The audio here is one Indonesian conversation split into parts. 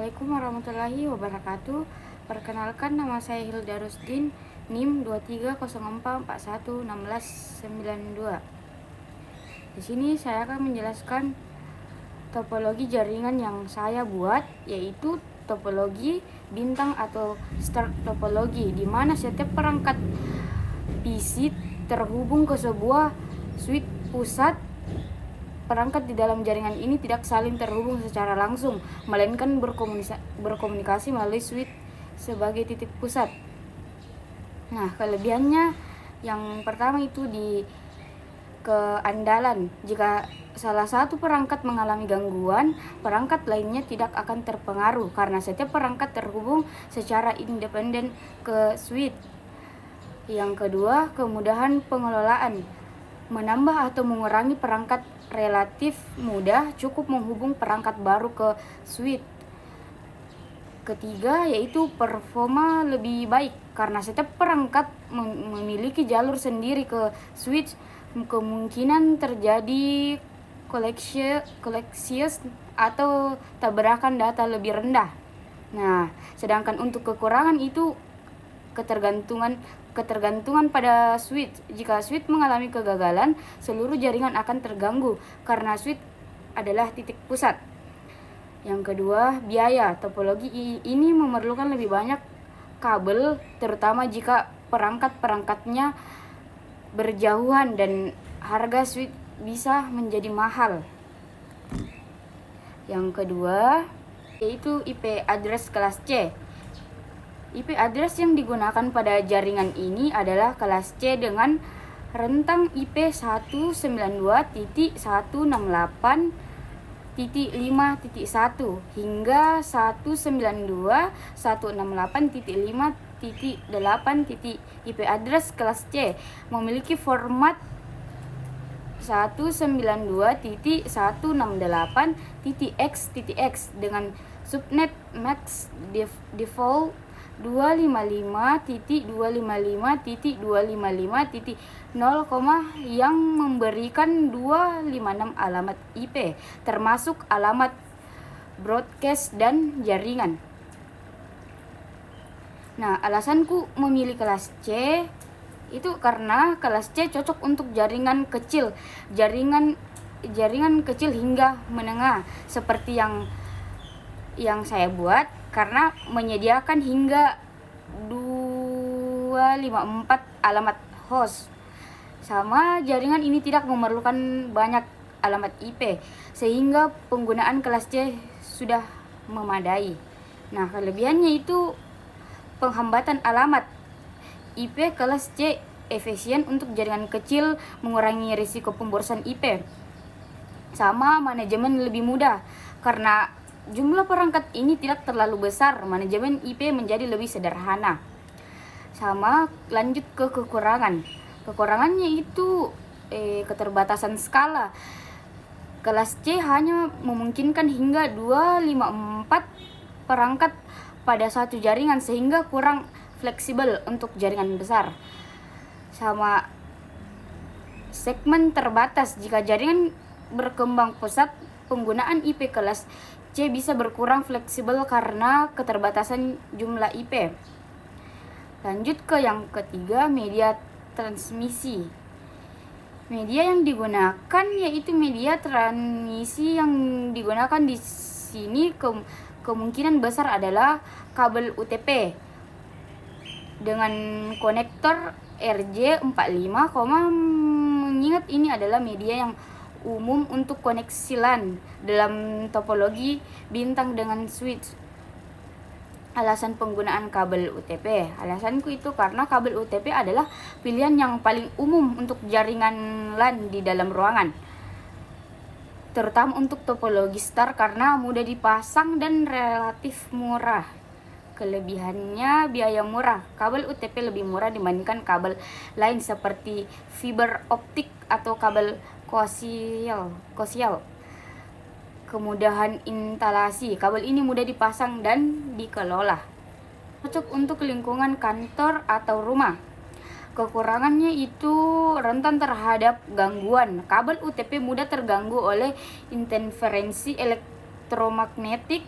Assalamualaikum warahmatullahi wabarakatuh. Perkenalkan, nama saya Hilda Rusdin, NIM 2304411692. Di sini saya akan menjelaskan topologi jaringan yang saya buat, yaitu topologi bintang atau star topologi, di mana setiap perangkat PC terhubung ke sebuah switch pusat. Perangkat di dalam jaringan ini tidak saling terhubung secara langsung, melainkan berkomunikasi melalui switch sebagai titik pusat. Nah, kelebihannya yang pertama itu di keandalan. Jika salah satu perangkat mengalami gangguan, perangkat lainnya tidak akan terpengaruh karena setiap perangkat terhubung secara independen ke switch. Yang kedua, kemudahan pengelolaan. Menambah atau mengurangi perangkat relatif mudah, cukup menghubung perangkat baru ke switch. Ketiga, yaitu performa lebih baik karena setiap perangkat memiliki jalur sendiri ke switch. Kemungkinan terjadi koleksius atau tabrakan data lebih rendah. Nah, sedangkan untuk kekurangan itu ketergantungan pada switch. Jika switch mengalami kegagalan, seluruh jaringan akan terganggu karena switch adalah titik pusat. Yang kedua, biaya. Topologi ini memerlukan lebih banyak kabel, terutama jika perangkat-perangkatnya berjauhan dan harga switch bisa menjadi mahal. Yang kedua, yaitu IP address kelas C. IP address yang digunakan pada jaringan ini adalah kelas C dengan rentang IP 192.168.5.1 hingga 192.168.5.8. IP address kelas C memiliki format 192.168.x dengan subnet max default 255.255.255.0, yang memberikan 256 alamat IP, termasuk alamat broadcast dan jaringan. Nah, alasanku memilih kelas C itu karena kelas C cocok untuk jaringan kecil, jaringan kecil hingga menengah seperti yang saya buat, karena menyediakan hingga 254 alamat host. Sama, jaringan ini tidak memerlukan banyak alamat IP, sehingga penggunaan kelas C sudah memadai. Nah, kelebihannya itu penghambatan alamat. IP kelas C efisien untuk jaringan kecil, mengurangi risiko pemborosan IP. Sama, manajemen lebih mudah karena jumlah perangkat ini tidak terlalu besar, manajemen IP menjadi lebih sederhana. Sama, lanjut ke kekurangan. Kekurangannya itu keterbatasan skala. Kelas C hanya memungkinkan hingga 254 perangkat pada satu jaringan, sehingga kurang fleksibel untuk jaringan besar. Sama, segmen terbatas. Jika jaringan berkembang pesat, penggunaan IP kelas C bisa berkurang fleksibel karena keterbatasan jumlah IP. Lanjut ke yang ketiga, media transmisi. Media yang digunakan yaitu media transmisi yang digunakan di sini kemungkinan besar adalah kabel UTP dengan konektor RJ45, mengingat ini adalah media yang umum untuk koneksi LAN dalam topologi bintang dengan switch. Alasan penggunaan kabel UTP. Alasanku itu karena kabel UTP adalah pilihan yang paling umum untuk jaringan LAN di dalam ruangan, terutama untuk topologi star karena mudah dipasang dan relatif murah. Kelebihannya biaya murah. Kabel UTP lebih murah dibandingkan kabel lain seperti fiber optik atau kabel koaksial. Kemudahan instalasi. Kabel ini mudah dipasang dan dikelola. Cocok untuk lingkungan kantor atau rumah. Kekurangannya itu rentan terhadap gangguan. Kabel UTP mudah terganggu oleh interferensi elektromagnetik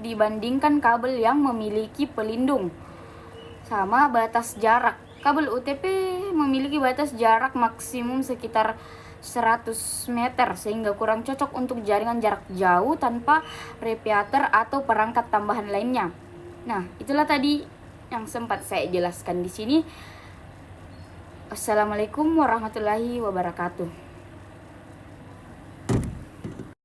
dibandingkan kabel yang memiliki pelindung. Sama batas jarak. Kabel UTP memiliki batas jarak maksimum sekitar 100 meter sehingga kurang cocok untuk jaringan jarak jauh tanpa repeater atau perangkat tambahan lainnya. Nah, itulah tadi yang sempat saya jelaskan di sini. Assalamualaikum warahmatullahi wabarakatuh.